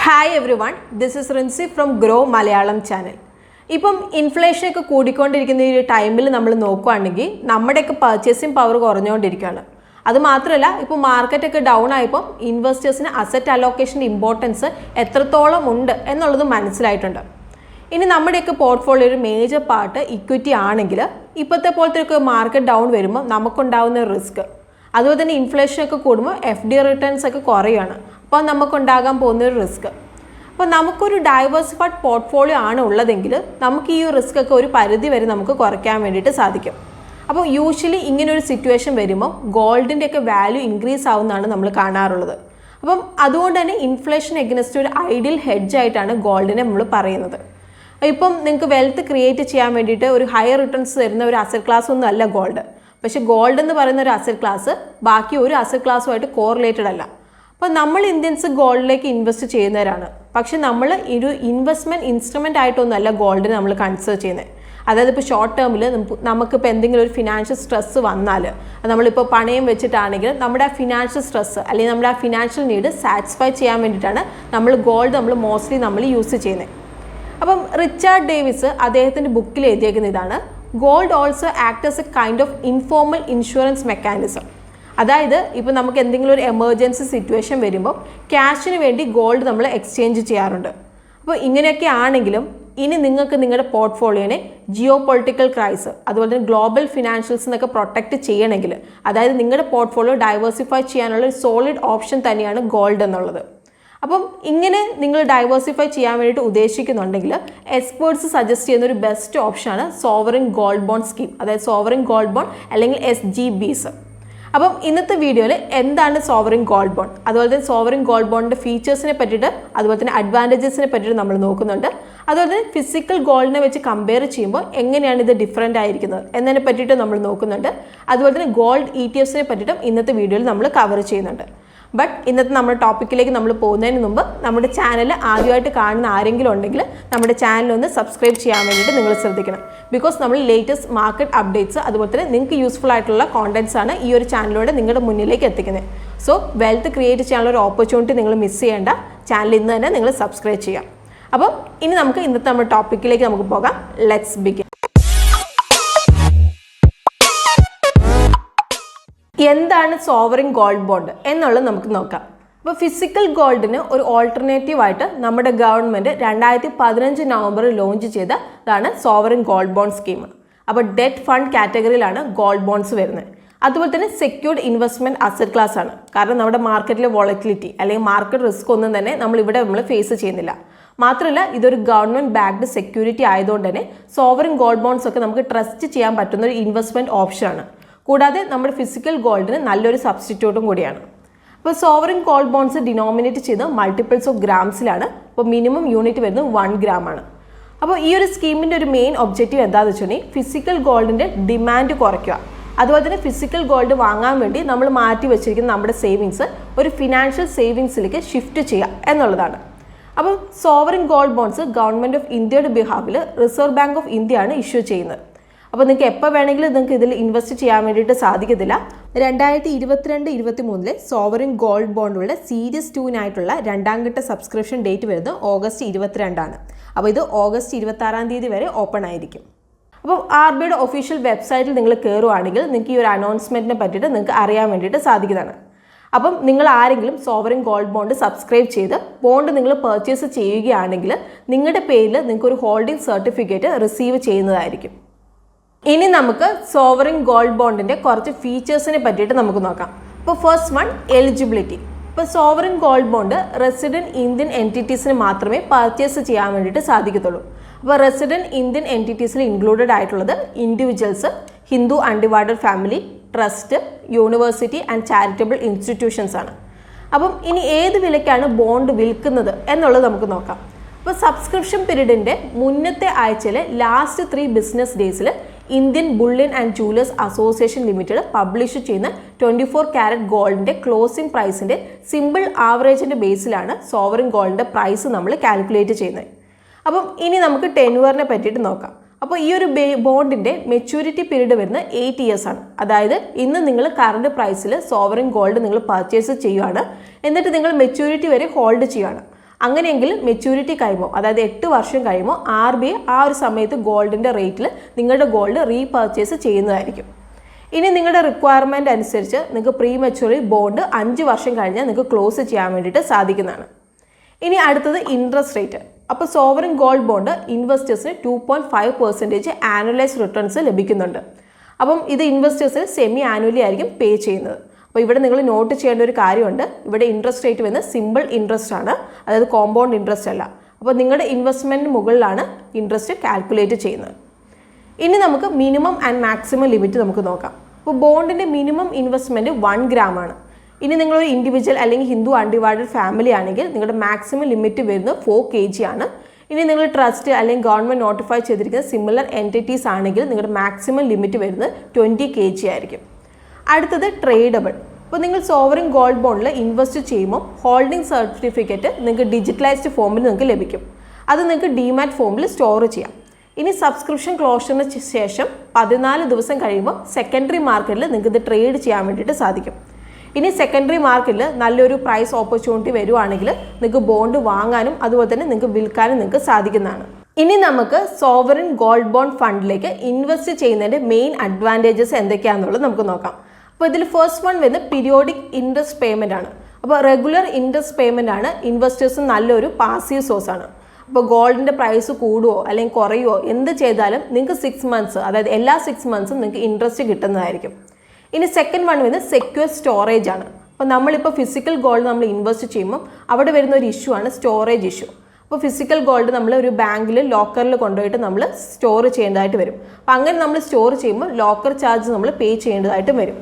Hi everyone, this is Rinsi from Groww Malayalam channel. ഇപ്പം inflation ഒക്കെ കൂടിക്കൊണ്ടിരിക്കുന്ന ഈ ടൈമിൽ നമ്മൾ നോക്കുകയാണെങ്കിൽ നമ്മുടെയൊക്കെ പർച്ചേസിംഗ് പവർ കുറഞ്ഞുകൊണ്ടിരിക്കുകയാണ്. അത് മാത്രമല്ല ഇപ്പോൾ മാർക്കറ്റൊക്കെ ഡൗൺ ആയപ്പോൾ ഇൻവെസ്റ്റേഴ്സിന് അസറ്റ് അലോക്കേഷൻ്റെ ഇമ്പോർട്ടൻസ് എത്രത്തോളം ഉണ്ട് എന്നുള്ളത് മനസ്സിലായിട്ടുണ്ട്. ഇനി നമ്മുടെയൊക്കെ പോർട്ട്ഫോളിയോ ഒരു മേജർ പാർട്ട് ഇക്വിറ്റി ആണെങ്കിൽ ഇപ്പോഴത്തെ പോലത്തെ ഒക്കെ മാർക്കറ്റ് ഡൗൺ വരുമ്പോൾ നമുക്കുണ്ടാകുന്ന റിസ്ക്, അതുപോലെ തന്നെ ഇൻഫ്ലേഷനൊക്കെ കൂടുമ്പോൾ FD റിട്ടേൺസ് ഒക്കെ കുറയുകയാണ്. അപ്പോൾ നമുക്കുണ്ടാകാൻ പോകുന്നൊരു റിസ്ക്. അപ്പോൾ നമുക്കൊരു ഡൈവേഴ്സിഫൈഡ് പോർട്ട്ഫോളിയോ ആണ് ഉള്ളതെങ്കിൽ നമുക്ക് ഈ റിസ്ക് ഒക്കെ ഒരു പരിധി വരെ നമുക്ക് കുറയ്ക്കാൻ വേണ്ടിയിട്ട് സാധിക്കും. അപ്പോൾ യൂഷ്വലി ഇങ്ങനൊരു സിറ്റുവേഷൻ വരുമ്പോൾ ഗോൾഡിൻ്റെ ഒക്കെ വാല്യൂ ഇൻക്രീസ് ആവുന്നതാണ് നമ്മൾ കാണാറുള്ളത്. അപ്പം അതുകൊണ്ട് തന്നെ ഇൻഫ്ലേഷൻ എഗനസ്റ്റ് ഒരു ഐഡിയൽ ഹെഡ്ജ് ആയിട്ടാണ് ഗോൾഡിനെ നമ്മൾ പറയുന്നത്. ഇപ്പം നിങ്ങൾക്ക് വെൽത്ത് ക്രിയേറ്റ് ചെയ്യാൻ വേണ്ടിയിട്ട് ഒരു ഹയർ റിട്ടേൺസ് തരുന്ന ഒരു അസറ്റ് ക്ലാസ് ഒന്നും അല്ല ഗോൾഡ്. പക്ഷേ ഗോൾഡ് എന്ന് പറയുന്ന ഒരു അസറ്റ് ക്ലാസ് ബാക്കി ഒരു അസറ്റ് ക്ലാസ്സുമായിട്ട് കോറിലേറ്റഡ് അല്ല. അപ്പോൾ നമ്മൾ ഇന്ത്യൻസ് ഗോൾഡിലേക്ക് ഇൻവെസ്റ്റ് ചെയ്യുന്നവരാണ്. പക്ഷെ നമ്മൾ ഒരു ഇൻവെസ്റ്റ്മെൻറ്റ് ഇൻസ്ട്രുമെൻ്റ് ആയിട്ടൊന്നുമല്ല ഗോൾഡിനെ നമ്മൾ കൺസിഡർ ചെയ്യുന്നത്. അതായത് ഇപ്പോൾ ഷോർട്ട് ടേമിൽ നമുക്കിപ്പോൾ എന്തെങ്കിലും ഒരു ഫിനാൻഷ്യൽ സ്ട്രെസ്സ് വന്നാൽ നമ്മളിപ്പോൾ പണയം വെച്ചിട്ടാണെങ്കിൽ നമ്മുടെ ആ ഫിനാൻഷ്യൽ സ്ട്രെസ്സ് അല്ലെങ്കിൽ നമ്മുടെ ആ ഫിനാൻഷ്യൽ നീഡ് സാറ്റിസ്ഫൈ ചെയ്യാൻ വേണ്ടിയിട്ടാണ് നമ്മൾ മോസ്റ്റ്ലി യൂസ് ചെയ്യുന്നത്. അപ്പം റിച്ചാർഡ് ഡേവിസ് അദ്ദേഹത്തിൻ്റെ ബുക്കിൽ എഴുതിയേക്കുന്ന ഇതാണ്: gold also act as A kind of informal insurance mechanism. അതായത് ഇപ്പോൾ നമുക്ക് എന്തെങ്കിലും ഒരു എമർജൻസി സിറ്റുവേഷൻ വരുമ്പോൾ ക്യാഷിന് വേണ്ടി ഗോൾഡ് നമ്മൾ എക്സ്ചേഞ്ച് ചെയ്യാറുണ്ട്. അപ്പോൾ ഇങ്ങനെയൊക്കെ ആണെങ്കിലും ഇനി നിങ്ങൾക്ക് നിങ്ങളുടെ പോർട്ട്ഫോളിയോനെ ജിയോ പൊളിറ്റിക്കൽ ക്രൈസ് അതുപോലെ തന്നെ ഗ്ലോബൽ ഫിനാൻഷ്യൽസ് എന്നൊക്കെ പ്രൊട്ടക്റ്റ് ചെയ്യണമെങ്കിൽ, അതായത് നിങ്ങളുടെ പോർട്ട്ഫോളിയോ ഡൈവേഴ്സിഫൈ ചെയ്യാനുള്ള ഒരു സോളിഡ് ഓപ്ഷൻ തന്നെയാണ് ഗോൾഡ് എന്നുള്ളത്. അപ്പം ഇങ്ങനെ നിങ്ങൾ ഡൈവേഴ്സിഫൈ ചെയ്യാൻ വേണ്ടിയിട്ട് ഉദ്ദേശിക്കുന്നുണ്ടെങ്കിൽ എക്സ്പേർട്സ് സജസ്റ്റ് ചെയ്യുന്ന ഒരു ബെസ്റ്റ് ഓപ്ഷനാണ് സോവറിൻ ഗോൾഡ് ബോണ്ട് സ്കീം, അതായത് സോവറിൻ ഗോൾഡ് ബോണ്ട് അല്ലെങ്കിൽ SGBs. അപ്പം ഇന്നത്തെ വീഡിയോയിൽ എന്താണ് സോവറിൻ ഗോൾഡ് ബോണ്ട്, അതുപോലെ തന്നെ സോവറിൻ ഗോൾഡ് ബോണ്ടിൻ്റെ ഫീച്ചേഴ്സിനെ പറ്റിയിട്ട് അതുപോലെ തന്നെ അഡ്വാൻറ്റേജസിനെ പറ്റിയിട്ട് നമ്മൾ നോക്കുന്നുണ്ട്. അതുപോലെ തന്നെ ഫിസിക്കൽ ഗോൾഡിനെ വെച്ച് കമ്പയർ ചെയ്യുമ്പോൾ എങ്ങനെയാണ് ഇത് ഡിഫറൻ്റ് ആയിരിക്കുന്നത് എന്നതിനെ പറ്റിയിട്ട് നമ്മൾ നോക്കുന്നുണ്ട്. അതുപോലെ തന്നെ ഗോൾഡ് ETFസിനെ പറ്റിയിട്ടും ഇന്നത്തെ വീഡിയോയിൽ നമ്മൾ കവർ ചെയ്യുന്നുണ്ട്. ബട്ട് ഇന്നത്തെ നമ്മുടെ ടോപ്പിക്കിലേക്ക് നമ്മൾ പോകുന്നതിന് മുമ്പ് നമ്മുടെ ചാനൽ ആദ്യമായിട്ട് കാണുന്ന ആരെങ്കിലും ഉണ്ടെങ്കിൽ നമ്മുടെ ചാനലൊന്ന് സബ്സ്ക്രൈബ് ചെയ്യാൻ വേണ്ടിയിട്ട് നിങ്ങൾ ശ്രദ്ധിക്കണം. ബിക്കോസ് നമ്മൾ ലേറ്റസ്റ്റ് മാർക്കറ്റ് അപ്ഡേറ്റ്സ് അതുപോലെ തന്നെ നിങ്ങൾക്ക് യൂസ്ഫുൾ ആയിട്ടുള്ള കോണ്ടൻറ്റ്സ് ആണ് ഈ ഒരു ചാനലിലൂടെ നിങ്ങളുടെ മുന്നിലേക്ക് എത്തിക്കുന്നത്. സോ വെൽത്ത് ക്രിയേറ്റ് ചെയ്യാനുള്ള ഒരു ഓപ്പർച്യൂണിറ്റി നിങ്ങൾ മിസ് ചെയ്യേണ്ട. ചാനൽ ഇന്ന് തന്നെ നിങ്ങൾ സബ്സ്ക്രൈബ് ചെയ്യാം. അപ്പം ഇനി നമുക്ക് ഇന്നത്തെ നമ്മുടെ ടോപ്പിക്കിലേക്ക് നമുക്ക് പോകാം. Let's begin. എന്താണ് സോവറിൻ ഗോൾഡ് ബോണ്ട് എന്നുള്ളത് നമുക്ക് നോക്കാം. അപ്പോൾ ഫിസിക്കൽ ഗോൾഡിന് ഒരു ഓൾട്ടർനേറ്റീവായിട്ട് നമ്മുടെ ഗവൺമെൻറ് 2015 നവംബറിൽ ലോഞ്ച് ചെയ്തതാണ് സോവറിൻ ഗോൾഡ് ബോണ്ട് സ്കീം. അപ്പോൾ ഡെറ്റ് ഫണ്ട് കാറ്റഗറിയിലാണ് ഗോൾഡ് ബോണ്ട്സ് വരുന്നത്. അതുപോലെ തന്നെ സെക്യൂർഡ് ഇൻവെസ്റ്റ്മെൻറ്റ് അസറ്റ് ക്ലാസ് ആണ്. കാരണം നമ്മുടെ മാർക്കറ്റിലെ വോളറ്റിലിറ്റി അല്ലെങ്കിൽ മാർക്കറ്റ് റിസ്ക് ഒന്നും തന്നെ നമ്മൾ ഫേസ് ചെയ്യുന്നില്ല. മാത്രമല്ല ഇതൊരു ഗവൺമെൻറ് ബാക്ക്ഡ് സെക്യൂരിറ്റി ആയതുകൊണ്ട് തന്നെ സോവറിൻ ഗോൾഡ് ബോണ്ട്സ് ഒക്കെ നമുക്ക് ട്രസ്റ്റ് ചെയ്യാൻ പറ്റുന്ന ഒരു ഇൻവെസ്റ്റ്മെൻറ്റ് ഓപ്ഷനാണ്. കൂടാതെ നമ്മുടെ ഫിസിക്കൽ ഗോൾഡിന് നല്ലൊരു സബ്സ്റ്റിറ്റ്യൂട്ടും കൂടിയാണ്. അപ്പോൾ സോവറിൻ ഗോൾഡ് ബോണ്ട്സ് ഡിനോമിനേറ്റ് ചെയ്ത് മൾട്ടിപ്പിൾസ് ഓഫ് ഗ്രാംസിലാണ്. അപ്പോൾ മിനിമം യൂണിറ്റ് വരുന്നത് 1 gram ആണ്. അപ്പോൾ ഈ ഒരു സ്കീമിൻ്റെ ഒരു മെയിൻ ഒബ്ജക്റ്റീവ് എന്താണെന്ന് വെച്ചിട്ടുണ്ടെങ്കിൽ ഫിസിക്കൽ ഗോൾഡിൻ്റെ ഡിമാൻഡ് കുറയ്ക്കുക. അതുപോലെ തന്നെ ഫിസിക്കൽ ഗോൾഡ് വാങ്ങാൻ വേണ്ടി നമ്മൾ മാറ്റി വെച്ചിരിക്കുന്ന നമ്മുടെ സേവിങ്സ് ഒരു ഫിനാൻഷ്യൽ സേവിങ്സിലേക്ക് ഷിഫ്റ്റ് ചെയ്യുക എന്നുള്ളതാണ്. അപ്പോൾ sovereign gold bonds government of ഇന്ത്യയുടെ ബിഹാഫിൽ റിസർവ് ബാങ്ക് ഓഫ് ഇന്ത്യ ആണ് ഇഷ്യൂ ചെയ്യുന്നത്. അപ്പോൾ നിങ്ങൾക്ക് എപ്പോൾ വേണമെങ്കിലും നിങ്ങൾക്ക് ഇതിൽ ഇൻവെസ്റ്റ് ചെയ്യാൻ വേണ്ടിയിട്ട് സാധിക്കത്തില്ല. 2022-23 സോവറിൻ ഗോൾഡ് ബോണ്ടുകളുടെ സീരീസ് 2-നായിട്ടുള്ള 2ാം ഘട്ട സബ്സ്ക്രിപ്ഷൻ ഡേറ്റ് വരുന്നത് ഓഗസ്റ്റ് 22 അപ്പോൾ ഇത് ഓഗസ്റ്റ് 26 വരെ ഓപ്പൺ ആയിരിക്കും. അപ്പോൾ RBIയുടെ ഒഫീഷ്യൽ വെബ്സൈറ്റിൽ നിങ്ങൾ കയറുവാണെങ്കിൽ നിങ്ങൾക്ക് ഈ ഒരു അനൗൺസ്മെൻറ്റിനെ പറ്റിയിട്ട് നിങ്ങൾക്ക് അറിയാൻ വേണ്ടിയിട്ട് സാധിക്കുന്നതാണ്. അപ്പം നിങ്ങൾ ആരെങ്കിലും സോവറിൻ ഗോൾഡ് ബോണ്ട് സബ്സ്ക്രൈബ് ചെയ്ത് ബോണ്ട് നിങ്ങൾ പർച്ചേസ് ചെയ്യുകയാണെങ്കിൽ നിങ്ങളുടെ പേരിൽ നിങ്ങൾക്ക് ഒരു ഹോൾഡിംഗ് സർട്ടിഫിക്കറ്റ് റിസീവ് ചെയ്യുന്നതായിരിക്കും. ഇനി നമുക്ക് സോവറിൻ ഗോൾഡ് ബോണ്ടിൻ്റെ കുറച്ച് ഫീച്ചേഴ്സിനെ പറ്റിയിട്ട് നമുക്ക് നോക്കാം. ഇപ്പോൾ ഫസ്റ്റ് വൺ, എലിജിബിലിറ്റി. ഇപ്പോൾ sovereign gold bond resident Indian എൻറ്റിറ്റീസിന് മാത്രമേ പർച്ചേസ് ചെയ്യാൻ വേണ്ടിയിട്ട് സാധിക്കത്തുള്ളൂ. അപ്പോൾ റെസിഡൻറ്റ് ഇന്ത്യൻ എൻറ്റിറ്റീസിൽ ഇൻക്ലൂഡഡ് ആയിട്ടുള്ളത് individuals, Hindu undivided family, trust, university and charitable institutions ആണ്. അപ്പം ഇനി ഏത് വിലയ്ക്കാണ് ബോണ്ട് വിൽക്കുന്നത് എന്നുള്ളത് നമുക്ക് നോക്കാം. അപ്പോൾ സബ്സ്ക്രിപ്ഷൻ പീരീഡിൻ്റെ മുന്നത്തെ ആഴ്ചയിലെ ലാസ്റ്റ് 3 ബിസിനസ് ഡേയ്സിൽ Indian bullion and jewellers association limited publish ചെയ്യുന്ന 24 കാരറ്റ് ഗോൾഡിൻ്റെ ക്ലോസിംഗ് പ്രൈസിൻ്റെ സിമ്പിൾ ആവറേജിൻ്റെ ബേസിലാണ് സോവറിൻ ഗോൾഡിൻ്റെ പ്രൈസ് നമ്മൾ കാൽക്കുലേറ്റ് ചെയ്യുന്നത്. അപ്പം ഇനി നമുക്ക് ടെന്യൂറിനെ പറ്റിയിട്ട് നോക്കാം. അപ്പോൾ ഈ ഒരു ബോണ്ടിൻ്റെ മെച്യൂരിറ്റി പീരീഡ് വരുന്നത് 8 years ആണ്. അതായത് ഇന്ന് നിങ്ങൾ കറണ്ട് പ്രൈസിൽ സോവറിൻ ഗോൾഡ് നിങ്ങൾ പർച്ചേസ് ചെയ്യുകയാണ്, എന്നിട്ട് നിങ്ങൾ മെച്യൂരിറ്റി വരെ ഹോൾഡ് ചെയ്യുകയാണ്. അങ്ങനെയെങ്കിൽ മെച്യൂരിറ്റി കഴിയുമ്പോൾ അതായത് 8 വർഷം കഴിയുമ്പോൾ RBI ആ ഒരു സമയത്ത് ഗോൾഡിൻ്റെ റേറ്റിൽ നിങ്ങളുടെ ഗോൾഡ് റീപർച്ചേസ് ചെയ്യുന്നതായിരിക്കും. ഇനി നിങ്ങളുടെ റിക്വയർമെൻറ്റ് അനുസരിച്ച് നിങ്ങൾക്ക് പ്രീ മെച്യൂരിറ്റി ബോണ്ട് 5 വർഷം കഴിഞ്ഞാൽ നിങ്ങൾക്ക് ക്ലോസ് ചെയ്യാൻ വേണ്ടിയിട്ട് സാധിക്കുന്നതാണ്. ഇനി അടുത്തത് ഇൻട്രസ്റ്റ് റേറ്റ്. അപ്പോൾ സോവറിൻ ഗോൾഡ് ബോണ്ട് ഇൻവെസ്റ്റേഴ്സിന് 2.5% ആനുവലൈസ് റിട്ടേൺസ് ലഭിക്കുന്നുണ്ട്. അപ്പം ഇത് ഇൻവെസ്റ്റേഴ്സിന് സെമി ആനുവലി ആയിരിക്കും പേ ചെയ്യുന്നത്. അപ്പോൾ ഇവിടെ നിങ്ങൾ നോട്ട് ചെയ്യേണ്ട ഒരു കാര്യമുണ്ട്, ഇവിടെ ഇൻട്രസ്റ്റ് റേറ്റ് വരുന്നത് സിമ്പിൾ ഇൻട്രസ്റ്റ് ആണ്, അതായത് കോമ്പൗണ്ട് ഇൻട്രസ്റ്റ് അല്ല. അപ്പോൾ നിങ്ങളുടെ ഇൻവെസ്റ്റ്മെൻറ്റിന് മുകളിലാണ് ഇൻട്രസ്റ്റ് കാൽക്കുലേറ്റ് ചെയ്യുന്നത്. ഇനി നമുക്ക് മിനിമം ആൻഡ് മാക്സിമം ലിമിറ്റ് നമുക്ക് നോക്കാം. അപ്പോൾ ബോണ്ടിൻ്റെ മിനിമം ഇൻവെസ്റ്റ്മെൻറ്റ് 1 gram ആണ്. ഇനി നിങ്ങളൊരു ഇൻഡിവിജ്വൽ അല്ലെങ്കിൽ ഹിന്ദു അൺഡിവൈഡഡ് ഫാമിലി ആണെങ്കിൽ നിങ്ങളുടെ മാക്സിമം ലിമിറ്റ് വരുന്നത് 4 kg ആണ്. ഇനി നിങ്ങൾ ട്രസ്റ്റ് അല്ലെങ്കിൽ ഗവൺമെൻറ് നോട്ടിഫൈ ചെയ്തിരിക്കുന്ന സിമിലർ എൻറ്റിറ്റീസ് ആണെങ്കിൽ നിങ്ങളുടെ മാക്സിമം ലിമിറ്റ് വരുന്നത് 20 kg ആയിരിക്കും. അടുത്തത് ട്രേഡബിൾ. അപ്പോൾ നിങ്ങൾ സോവറിൻ ഗോൾഡ് ബോണ്ടിൽ ഇൻവെസ്റ്റ് ചെയ്യുമ്പോൾ ഹോൾഡിംഗ് സർട്ടിഫിക്കറ്റ് നിങ്ങൾക്ക് ഡിജിറ്റലൈസ്ഡ് ഫോമിൽ നിങ്ങൾക്ക് ലഭിക്കും. അത് നിങ്ങൾക്ക് ഡിമാറ്റ് ഫോമിൽ സ്റ്റോർ ചെയ്യാം. ഇനി സബ്സ്ക്രിപ്ഷൻ ക്ലോഷറിന് ശേഷം 14 ദിവസം കഴിയുമ്പോൾ സെക്കൻഡറി മാർക്കറ്റിൽ നിങ്ങൾക്ക് ഇത് ട്രേഡ് ചെയ്യാൻ വേണ്ടിയിട്ട് സാധിക്കും. ഇനി സെക്കൻഡറി മാർക്കറ്റിൽ നല്ലൊരു പ്രൈസ് ഓപ്പർച്യൂണിറ്റി വരുവാണെങ്കിൽ നിങ്ങൾക്ക് ബോണ്ട് വാങ്ങാനും അതുപോലെ തന്നെ നിങ്ങൾക്ക് വിൽക്കാനും നിങ്ങൾക്ക് സാധിക്കുന്നതാണ്. ഇനി നമുക്ക് സോവറിൻ ഗോൾഡ് ബോണ്ട് ഫണ്ടിലേക്ക് ഇൻവെസ്റ്റ് ചെയ്യുന്നതിൻ്റെ മെയിൻ അഡ്വാൻറ്റേജസ് എന്തൊക്കെയാണെന്നുള്ളത് നമുക്ക് നോക്കാം. അപ്പോൾ ഇതിൽ ഫസ്റ്റ് വൺ വരുന്നത് പീരിയോഡിക് ഇൻട്രസ്റ്റ് പേയ്മെൻ്റ് ആണ്. അപ്പോൾ റെഗുലർ ഇൻട്രസ്റ്റ് പേയ്മെൻ്റ് ആണ് ഇൻവെസ്റ്റേഴ്സ് നല്ലൊരു പാസീവ് സോഴ്സ് ആണ്. അപ്പോൾ ഗോൾഡിൻ്റെ പ്രൈസ് കൂടുമോ അല്ലെങ്കിൽ കുറയുമോ എന്ത് ചെയ്താലും നിങ്ങൾക്ക് 6 months അതായത് എല്ലാ 6 monthsഉം നിങ്ങൾക്ക് ഇൻട്രസ്റ്റ് കിട്ടുന്നതായിരിക്കും. ഇനി സെക്കൻഡ് വൺ വരുന്നത് സെക്യൂർ സ്റ്റോറേജ് ആണ്. അപ്പോൾ നമ്മളിപ്പോൾ ഫിസിക്കൽ ഗോൾഡ് നമ്മൾ ഇൻവെസ്റ്റ് ചെയ്യുമ്പോൾ അവിടെ വരുന്ന ഒരു ഇഷ്യൂ ആണ് സ്റ്റോറേജ് ഇഷ്യൂ. അപ്പോൾ ഫിസിക്കൽ ഗോൾഡ് നമ്മൾ ഒരു ബാങ്കിൽ ലോക്കറിൽ കൊണ്ടുപോയിട്ട് നമ്മൾ സ്റ്റോർ ചെയ്യേണ്ടതായിട്ട് വരും. അപ്പോൾ അങ്ങനെ നമ്മൾ സ്റ്റോർ ചെയ്യുമ്പോൾ ലോക്കർ ചാർജ് നമ്മൾ പേ ചെയ്യേണ്ടതായിട്ട് വരും.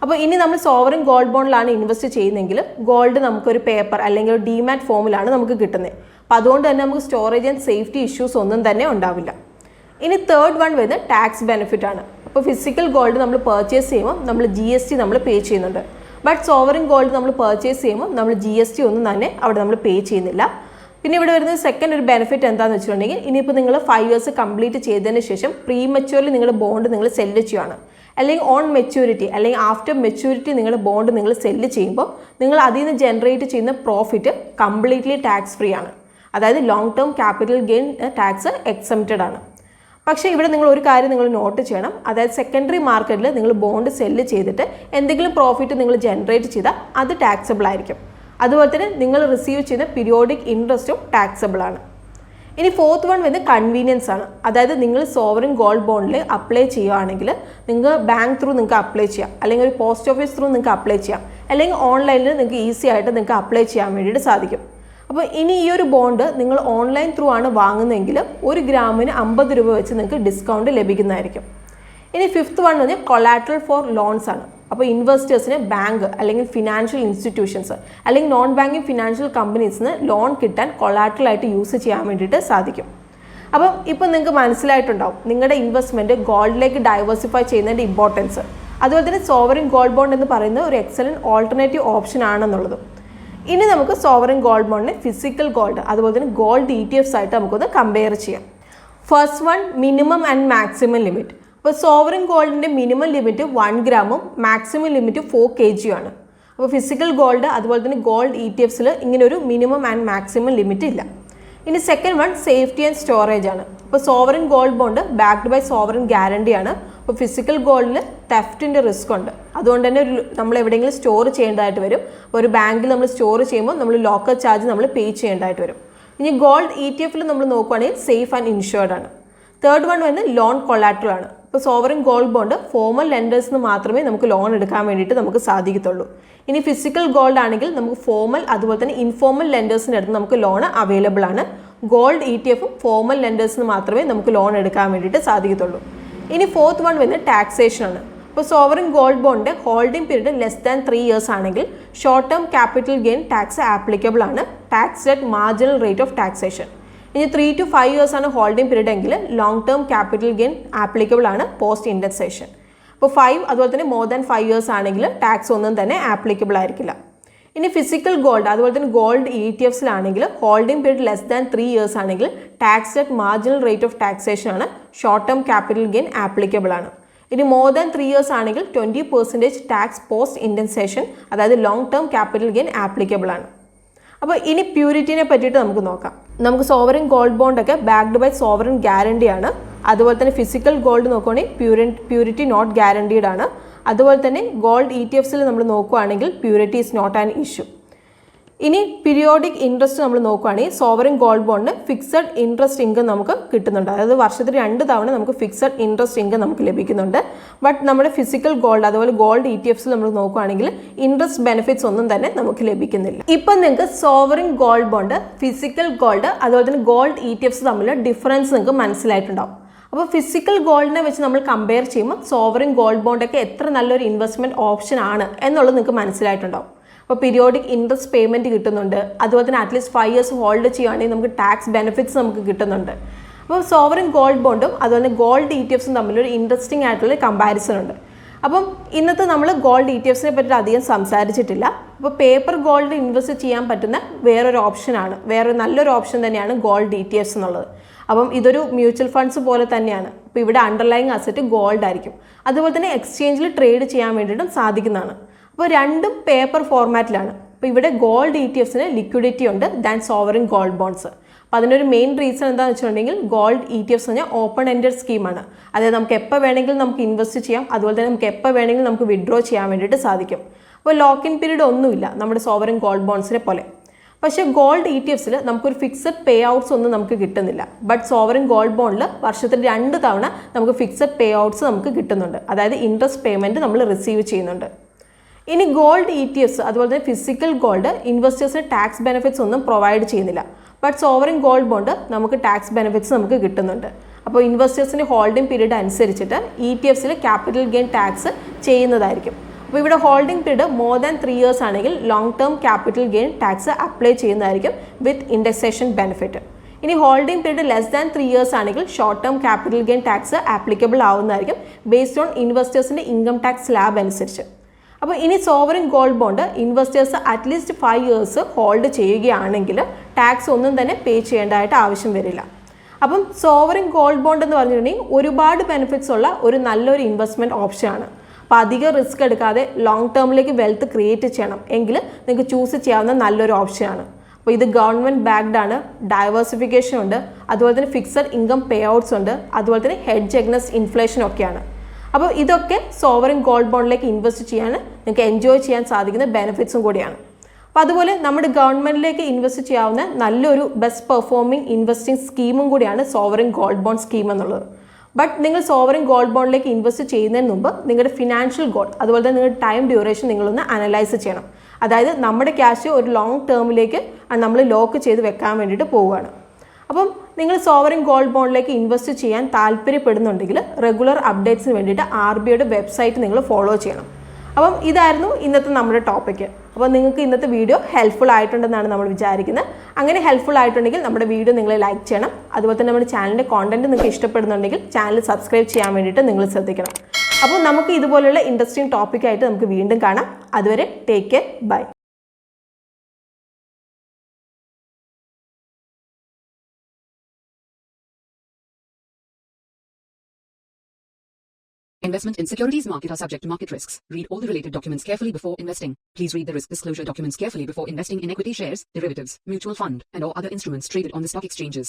അപ്പോൾ ഇനി നമ്മൾ സോവറിൻ ഗോൾഡ് ബോണ്ടിലാണ് ഇൻവെസ്റ്റ് ചെയ്യുന്നതെങ്കിൽ ഗോൾഡ് നമുക്കൊരു പേപ്പർ അല്ലെങ്കിൽ ഒരു ഡിമാറ്റ് ഫോമിലാണ് നമുക്ക് കിട്ടുന്നത്. അപ്പോൾ അതുകൊണ്ട് തന്നെ നമുക്ക് സ്റ്റോറേജ് ആൻഡ് സേഫ്റ്റി ഇഷ്യൂസ് ഒന്നും തന്നെ ഉണ്ടാവില്ല. ഇനി തേർഡ് വൺ വരുന്നത് ടാക്സ് ബെനിഫിറ്റ് ആണ്. അപ്പോൾ ഫിസിക്കൽ ഗോൾഡ് നമ്മൾ പർച്ചേസ് ചെയ്യുമ്പോൾ നമ്മൾ GST നമ്മൾ പേ ചെയ്യുന്നുണ്ട്. ബട്ട് സോവറിൻ ഗോൾഡ് നമ്മൾ പർച്ചേസ് ചെയ്യുമ്പോൾ നമ്മൾ GST ഒന്നും തന്നെ അവിടെ നമ്മൾ പേ ചെയ്യുന്നില്ല. പിന്നെ ഇവിടെ വരുന്നത് സെക്കൻഡ് ഒരു ബെനിഫിറ്റ് എന്താണെന്ന് വെച്ചിട്ടുണ്ടെങ്കിൽ ഇനിയിപ്പോൾ നിങ്ങൾ 5 years കംപ്ലീറ്റ് ചെയ്തതിന് ശേഷം പ്രീ മെച്യൂറിൽ നിങ്ങളുടെ ബോണ്ട് നിങ്ങൾ സെല്ല് ചെയ്യുകയാണ്, അല്ലെങ്കിൽ ഓൺ മെച്യൂരിറ്റി അല്ലെങ്കിൽ ആഫ്റ്റർ മെച്യൂരിറ്റി നിങ്ങളുടെ ബോണ്ട് നിങ്ങൾ സെല്ല് ചെയ്യുമ്പോൾ നിങ്ങൾ അതിൽ നിന്ന് ജനറേറ്റ് ചെയ്യുന്ന പ്രോഫിറ്റ് കംപ്ലീറ്റ്ലി ടാക്സ് ഫ്രീ ആണ്. അതായത് long term capital gain tax exempted ആണ്. പക്ഷേ ഇവിടെ നിങ്ങൾ ഒരു കാര്യം നിങ്ങൾ നോട്ട് ചെയ്യണം, അതായത് സെക്കൻഡറി മാർക്കറ്റിൽ നിങ്ങൾ ബോണ്ട് സെല്ല് ചെയ്തിട്ട് എന്തെങ്കിലും പ്രോഫിറ്റ് നിങ്ങൾ ജനറേറ്റ് ചെയ്താൽ അത് ടാക്സബിൾ ആയിരിക്കും. അതുപോലെ തന്നെ നിങ്ങൾ റിസീവ് ചെയ്യുന്ന പീരിയോഡിക് ഇൻട്രസ്റ്റും ടാക്സബിൾ ആണ്. ഇനി ഫോർത്ത് വൺ വരുന്നത് കൺവീനിയൻസ് ആണ്. അതായത് നിങ്ങൾ സോവറിൻ ഗോൾഡ് ബോണ്ടിൽ അപ്ലൈ ചെയ്യുകയാണെങ്കിൽ നിങ്ങൾക്ക് ബാങ്ക് ത്രൂ നിങ്ങൾക്ക് അപ്ലൈ ചെയ്യാം, അല്ലെങ്കിൽ ഒരു പോസ്റ്റ് ഓഫീസ് ത്രൂ നിങ്ങൾക്ക് അപ്ലൈ ചെയ്യാം, അല്ലെങ്കിൽ ഓൺലൈനിൽ നിങ്ങൾക്ക് ഈസി ആയിട്ട് നിങ്ങൾക്ക് അപ്ലൈ ചെയ്യാൻ വേണ്ടിയിട്ട് സാധിക്കും. അപ്പോൾ ഇനി ഈ ഒരു ബോണ്ട് നിങ്ങൾ ഓൺലൈൻ ത്രൂ ആണ് വാങ്ങുന്നതെങ്കിൽ 1 ഗ്രാമിന് 50 രൂപ വെച്ച് നിങ്ങൾക്ക് ഡിസ്കൗണ്ട് ലഭിക്കുന്നതായിരിക്കും. ഇനി ഫിഫ്ത്ത് വൺ പറഞ്ഞാൽ കൊളാട്രൽ ഫോർ ലോൺസ് ആണ്. അപ്പോൾ ഇൻവെസ്റ്റേഴ്സിന് ബാങ്ക് അല്ലെങ്കിൽ ഫിനാൻഷ്യൽ ഇൻസ്റ്റിറ്റ്യൂഷൻസ് അല്ലെങ്കിൽ നോൺ ബാങ്കിങ് ഫിനാൻഷ്യൽ കമ്പനീസിന് ലോൺ കിട്ടാൻ കൊളാട്രലായിട്ട് യൂസ് ചെയ്യാൻ വേണ്ടിയിട്ട് സാധിക്കും. അപ്പം ഇപ്പം നിങ്ങൾക്ക് മനസ്സിലായിട്ടുണ്ടാവും നിങ്ങളുടെ ഇൻവെസ്റ്റ്മെൻറ്റ് ഗോൾഡിലേക്ക് ഡൈവേഴ്സിഫൈ ചെയ്യുന്നതിൻ്റെ ഇമ്പോർട്ടൻസ്. അതുപോലെ തന്നെ സോവറിൻ ഗോൾഡ് ബോണ്ട് എന്ന് പറയുന്നത് ഒരു എക്സലൻറ്റ് ഓൾട്ടർനേറ്റീവ് ഓപ്ഷൻ ആണെന്നുള്ളതും. ഇനി നമുക്ക് സോവറിൻ ഗോൾഡ് ബോണ്ടിനെ ഫിസിക്കൽ ഗോൾഡ് അതുപോലെ തന്നെ ഗോൾഡ് ETFs ആയിട്ട് നമുക്കൊന്ന് കമ്പയർ ചെയ്യാം. First one minimum and maximum limit. അപ്പോൾ സോവറിൻ ഗോൾഡിൻ്റെ മിനിമം ലിമിറ്റ് 1 ഗ്രാമും മാക്സിമം ലിമിറ്റ് 4 kg ആണ്. അപ്പോൾ ഫിസിക്കൽ ഗോൾഡ് അതുപോലെ തന്നെ ഗോൾഡ് ETFsൽ ഇങ്ങനെ ഒരു മിനിമം ആൻഡ് മാക്സിമം ലിമിറ്റ് ഇല്ല. ഇനി second one safety and storage ആണ്. അപ്പോൾ sovereign gold bond backed by sovereign guarantee ആണ്. അപ്പോൾ ഫിസിക്കൽ ഗോൾഡിൽ തെഫ്റ്റിൻ്റെ റിസ്ക് ഉണ്ട്. അതുകൊണ്ട് തന്നെ നമ്മൾ എവിടെയെങ്കിലും സ്റ്റോർ ചെയ്യേണ്ടതായിട്ട് വരും. ഒരു ബാങ്കിൽ നമ്മൾ സ്റ്റോർ ചെയ്യുമ്പോൾ നമ്മൾ ലോക്കർ ചാർജ് നമ്മൾ പേ ചെയ്യേണ്ടതായിട്ട് വരും. ഇനി ഗോൾഡ് ETF-ൽ നമ്മൾ നോക്കുകയാണെങ്കിൽ സേഫ് ആൻഡ് ഇൻഷുർഡ് ആണ്. തേർഡ് വൺ വരുന്നത് ലോൺ കൊളാട്രൽ ആണ്. ഇപ്പോൾ സോവറിൻ ഗോൾഡ് ബോണ്ട് ഫോമൽ ലെൻഡേഴ്സിന് മാത്രമേ നമുക്ക് ലോൺ എടുക്കാൻ വേണ്ടിയിട്ട് നമുക്ക് സാധിക്കത്തുള്ളൂ. ഇനി ഫിസിക്കൽ ഗോൾഡ് ആണെങ്കിൽ നമുക്ക് ഫോമൽ അതുപോലെ തന്നെ ഇൻഫോമൽ ലെൻഡേഴ്സിൻ്റെ അടുത്ത് നമുക്ക് ലോൺ അവൈലബിൾ ആണ്. ഗോൾഡ് ETF-ഉം ഫോമൽ ലെൻഡേഴ്സിന് മാത്രമേ നമുക്ക് ലോൺ എടുക്കാൻ വേണ്ടിയിട്ട് സാധിക്കത്തുള്ളൂ. ഇനി ഫോർത്ത് വൺ വരുന്നത് ടാക്സേഷൻ ആണ്. ഇപ്പോൾ സോവറിൻ ഗോൾഡ് ബോണ്ടിൻ്റെ holding period less than 3 years ആണെങ്കിൽ short term capital gain tax applicable ആണ്, tax at marginal rate of taxation. ഇനി 3 to 5 years ആണ് ഹോൾഡിംഗ് പീരീഡ് എങ്കിൽ long term capital gain applicable ആണ് പോസ്റ്റ് ഇൻഡെക്സേഷൻ. അപ്പോൾ 5 അതുപോലെ തന്നെ മോർ ദാൻ 5 years ആണെങ്കിൽ ടാക്സ് ഒന്നും തന്നെ ആപ്ലിക്കബിൾ ആയിരിക്കില്ല. ഇനി ഫിസിക്കൽ ഗോൾഡ് അതുപോലെ തന്നെ ഗോൾഡ് ETFsലാണെങ്കിൽ holding period less than 3 years ആണെങ്കിൽ tax at marginal rate of taxation ആണ്, short term capital gain applicable ആണ്. ഇനി മോർ ദാൻ 3 years ആണെങ്കിൽ 20% ടാക്സ് പോസ്റ്റ് ഇൻഡെക്സേഷൻ അതായത് long term capital gain applicable ആണ്. അപ്പോൾ ഇനി പ്യൂരിറ്റിനെ പറ്റിയിട്ട് നമുക്ക് നോക്കാം. നമുക്ക് സോവറിൻ ഗോൾഡ് ബോണ്ട് ഒക്കെ ബാക്ക്ഡ് ബൈ സോവറിൻ ഗ്യാരണ്ടി ആണ്. അതുപോലെ തന്നെ ഫിസിക്കൽ ഗോൾഡ് നോക്കുകയാണെങ്കിൽ പ്യൂരിറ്റി നോട്ട് ഗ്യാരണ്ടീഡ് ആണ്. അതുപോലെ തന്നെ ഗോൾഡ് ETFസിൽ നമ്മൾ നോക്കുകയാണെങ്കിൽ purity is not an issue. ഇനി പീരിയോഡിക് ഇൻട്രസ്റ്റ് നമ്മൾ നോക്കുകയാണെങ്കിൽ sovereign gold bond fixed interest income നമുക്ക് കിട്ടുന്നുണ്ട്. അതായത് വർഷത്തിൽ 2 തവണ നമുക്ക് ഫിക്സഡ് ഇൻട്രസ്റ്റ് ഇൻകം നമുക്ക് ലഭിക്കുന്നുണ്ട്. ബട്ട് നമ്മുടെ ഫിസിക്കൽ ഗോൾഡ് അതുപോലെ ഗോൾഡ് ETFസിൽ നമ്മൾ നോക്കുകയാണെങ്കിൽ ഇൻട്രസ്റ്റ് ബെനിഫിറ്റ്സ് ഒന്നും തന്നെ നമുക്ക് ലഭിക്കുന്നില്ല. ഇപ്പം നിങ്ങൾക്ക് sovereign gold bond, physical gold അതുപോലെ തന്നെ ഗോൾഡ് ETFസ് തമ്മിലുള്ള ഡിഫറൻസ് നിങ്ങൾക്ക് മനസ്സിലായിട്ടുണ്ടാവും. അപ്പോൾ ഫിസിക്കൽ ഗോൾഡിനെ വെച്ച് നമ്മൾ കമ്പയർ ചെയ്യുമ്പോൾ സോവറിൻ ഗോൾഡ് ബോണ്ടൊക്കെ എത്ര നല്ലൊരു ഇൻവെസ്റ്റ്മെൻറ്റ് ഓപ്ഷൻ ആണ് എന്നുള്ളത് നിങ്ങൾക്ക് മനസ്സിലായിട്ടുണ്ടാവും. അപ്പോൾ പീരിയോഡിക് ഇൻട്രസ്റ്റ് പേയ്മെൻറ്റ് കിട്ടുന്നുണ്ട്. അതുപോലെ തന്നെ അറ്റ്ലീസ്റ്റ് 5 years ഹോൾഡ് ചെയ്യുകയാണെങ്കിൽ നമുക്ക് ടാക്സ് ബെനിഫിറ്റ്സ് നമുക്ക് കിട്ടുന്നുണ്ട്. അപ്പോൾ സോവറിൻ ഗോൾഡ് ബോണ്ടും അതുപോലെ തന്നെ ഗോൾഡ് ETFസും തമ്മിലൊരു ഇൻട്രസ്റ്റിംഗ് ആയിട്ടുള്ള കമ്പാരിസൺ ഉണ്ട്. അപ്പം ഇന്നത്തെ നമ്മൾ ഗോൾഡ് ETFസിനെ പറ്റി അധികം സംസാരിച്ചിട്ടില്ല. അപ്പോൾ പേപ്പർ ഗോൾഡ് ഇൻവെസ്റ്റ് ചെയ്യാൻ പറ്റുന്ന വേറൊരു ഓപ്ഷനാണ്, വേറൊരു നല്ലൊരു ഓപ്ഷൻ തന്നെയാണ് ഗോൾഡ് ETFs എന്നുള്ളത്. അപ്പം ഇതൊരു മ്യൂച്വൽ ഫണ്ട്സ് പോലെ തന്നെയാണ്. അപ്പോൾ ഇവിടെ അണ്ടർലൈങ് അസറ്റ് ഗോൾഡ് ആയിരിക്കും. അതുപോലെ തന്നെ എക്സ്ചേഞ്ചിൽ ട്രേഡ് ചെയ്യാൻ വേണ്ടിയിട്ടും സാധിക്കുന്നതാണ്. അപ്പോൾ രണ്ടും പേപ്പർ ഫോർമാറ്റിലാണ്. അപ്പോൾ ഇവിടെ ഗോൾഡ് ETFസിന് ലിക്വിഡിറ്റി ഉണ്ട് ദാൻ സോവറിൻ ഗോൾഡ് ബോണ്ട്സ്. അപ്പോൾ അതിനൊരു മെയിൻ റീസൺ എന്താണെന്ന് വെച്ചിട്ടുണ്ടെങ്കിൽ ഗോൾഡ് ETFs എന്ന് പറഞ്ഞാൽ ഓപ്പൺ എൻഡഡ് സ്കീമാണ്. അതായത് നമുക്ക് എപ്പോൾ വേണമെങ്കിലും നമുക്ക് ഇൻവെസ്റ്റ് ചെയ്യാം. അതുപോലെ തന്നെ നമുക്ക് എപ്പോൾ വേണമെങ്കിലും നമുക്ക് വിഡ്രോ ചെയ്യാൻ വേണ്ടിയിട്ട് സാധിക്കും. അപ്പോൾ ലോക്ക് ഇൻ പീരീഡ് ഒന്നുമില്ല നമ്മുടെ സോവറിൻ ഗോൾഡ് ബോണ്ട്സിനെ പോലെ. പക്ഷേ ഗോൾഡ് ETFസിൽ നമുക്കൊരു ഫിക്സഡ് പേ ഔട്ട്സ് ഒന്നും നമുക്ക് കിട്ടുന്നില്ല. ബട്ട് സോവറിൻ ഗോൾഡ് ബോണ്ടിൽ വർഷത്തിൽ 2 തവണ നമുക്ക് ഫിക്സഡ് പേ ഔട്ട്സ് നമുക്ക് കിട്ടുന്നുണ്ട്. അതായത് ഇൻട്രസ്റ്റ് പേയ്മെൻറ്റ് നമ്മൾ റിസീവ് ചെയ്യുന്നുണ്ട്. ഇനി ഗോൾഡ് ETFs അതുപോലെ തന്നെ ഫിസിക്കൽ ഗോൾഡ് ഇൻവെസ്റ്റേഴ്സിന് ടാക്സ് ബെനിഫിറ്റ്സ് ഒന്നും പ്രൊവൈഡ് ചെയ്യുന്നില്ല. ബട്ട് സോവറിൻ ഗോൾഡ് ബോണ്ട് നമുക്ക് ടാക്സ് ബെനിഫിറ്റ്സ് നമുക്ക് കിട്ടുന്നുണ്ട്. അപ്പോൾ ഇൻവെസ്റ്റേഴ്സിൻ്റെ ഹോൾഡിംഗ് പീരീഡ് അനുസരിച്ചിട്ട് ETFസിൽ ക്യാപിറ്റൽ ഗെയിൻ ടാക്സ് ചെയ്യുന്നതായിരിക്കും. അപ്പോൾ ഇവിടെ holding period more than 3 years ആണെങ്കിൽ long term capital gain tax apply ചെയ്യുന്നതായിരിക്കും വിത്ത് ഇൻഡെക്സേഷൻ ബെനിഫിറ്റ്. ഇനി holding period less than 3 years ആണെങ്കിൽ short term capital gain tax applicable ആവുന്നതായിരിക്കും ബേസ്ഡ് ഓൺ ഇൻവെസ്റ്റേഴ്സിൻ്റെ ഇൻകം ടാക്സ് സ്ലാബ് അനുസരിച്ച്. അപ്പോൾ ഇനി sovereign gold bond investors at least 5 years hold ചെയ്യുകയാണെങ്കിൽ tax ഒന്നും തന്നെ പേ ചെയ്യേണ്ടതായിട്ട് ആവശ്യം വരില്ല. അപ്പം സോവറിൻ ഗോൾഡ് ബോണ്ട് എന്ന് പറഞ്ഞിട്ടുണ്ടെങ്കിൽ ഒരുപാട് ബെനിഫിറ്റ്സ് ഉള്ള ഒരു നല്ലൊരു ഇൻവെസ്റ്റ്മെൻറ്റ് ഓപ്ഷനാണ്. അപ്പോൾ അധികം റിസ്ക് എടുക്കാതെ ലോങ് ടേമിലേക്ക് വെൽത്ത് ക്രിയേറ്റ് ചെയ്യണം എങ്കിൽ നിങ്ങൾക്ക് ചൂസ് ചെയ്യാവുന്ന നല്ലൊരു ഓപ്ഷനാണ്. അപ്പോൾ ഇത് ഗവൺമെൻറ് ബാക്ക്ഡ് ആണ്, ഡൈവേഴ്സിഫിക്കേഷൻ ഉണ്ട്, അതുപോലെ തന്നെ ഫിക്സഡ് ഇൻകം പേ ഔട്ട്സ് ഉണ്ട്, അതുപോലെ തന്നെ ഹെഡ്ജ് അഗൈൻസ്റ്റ് ഇൻഫ്ലേഷൻ ഒക്കെയാണ്. അപ്പോൾ ഇതൊക്കെ സോവറിൻ ഗോൾഡ് ബോണ്ടിലേക്ക് ഇൻവെസ്റ്റ് ചെയ്യാൻ നിങ്ങൾക്ക് എൻജോയ് ചെയ്യാൻ സാധിക്കുന്ന ബെനിഫിറ്റ്സും കൂടിയാണ്. അപ്പോൾ അതുപോലെ നമ്മുടെ ഗവൺമെൻറ്റിലേക്ക് ഇൻവെസ്റ്റ് ചെയ്യാവുന്ന നല്ലൊരു ബെസ്റ്റ് പെർഫോമിംഗ് ഇൻവെസ്റ്റിംഗ് സ്കീമും കൂടിയാണ് സോവറിൻ ഗോൾഡ് ബോണ്ട് സ്കീം എന്നുള്ളത്. ബട്ട് നിങ്ങൾ സോവറിൻ ഗോൾഡ് ബോണ്ടിലേക്ക് ഇൻവെസ്റ്റ് ചെയ്യുന്നതിന് മുമ്പ് നിങ്ങളുടെ ഫിനാൻഷ്യൽ ഗോൾ അതുപോലെ തന്നെ നിങ്ങളുടെ ടൈം ഡ്യൂറേഷൻ നിങ്ങളൊന്ന് അനലൈസ് ചെയ്യണം. അതായത് നമ്മുടെ ക്യാഷ് ഒരു ലോങ് ടേമിലേക്ക് നമ്മൾ ലോക്ക് ചെയ്ത് വെക്കാൻ വേണ്ടിയിട്ട് പോവുകയാണ്. അപ്പം നിങ്ങൾ സോവറിൻ ഗോൾഡ് ബോണ്ടിലേക്ക് ഇൻവെസ്റ്റ് ചെയ്യാൻ താല്പര്യപ്പെടുന്നുണ്ടെങ്കിൽ റെഗുലർ അപ്ഡേറ്റ്സിന് വേണ്ടിയിട്ട് RBIയുടെ വെബ്സൈറ്റ് നിങ്ങൾ ഫോളോ ചെയ്യണം. അപ്പം ഇതായിരുന്നു ഇന്നത്തെ നമ്മുടെ ടോപ്പിക്ക്. അപ്പോൾ നിങ്ങൾക്ക് ഇന്നത്തെ വീഡിയോ ഹെൽപ്ഫുൾ ആയിട്ടുണ്ടെന്നാണ് നമ്മൾ വിചാരിക്കുന്നത്. അങ്ങനെ ഹെൽപ്ഫുൾ ആയിട്ടുണ്ടെങ്കിൽ നമ്മുടെ വീഡിയോ നിങ്ങൾ ലൈക്ക് ചെയ്യണം. അതുപോലെ തന്നെ നമ്മുടെ ചാനലിൻ്റെ കോണ്ടന്റ് നിങ്ങൾക്ക് ഇഷ്ടപ്പെടുന്നുണ്ടെങ്കിൽ ചാനൽ സബ്സ്ക്രൈബ് ചെയ്യാൻ വേണ്ടിയിട്ട് നിങ്ങൾ ശ്രദ്ധിക്കണം. അപ്പോൾ നമുക്ക് ഇതുപോലുള്ള ഇൻട്രസ്റ്റിംഗ് ടോപ്പിക്കായിട്ട് നമുക്ക് വീണ്ടും കാണാം. അതുവരെ take care, bye. Investment in securities market are subject to market risks. Read all the related documents carefully before investing. Please read the risk disclosure documents carefully before investing in equity shares, derivatives, mutual fund, and or other instruments traded on the stock exchanges.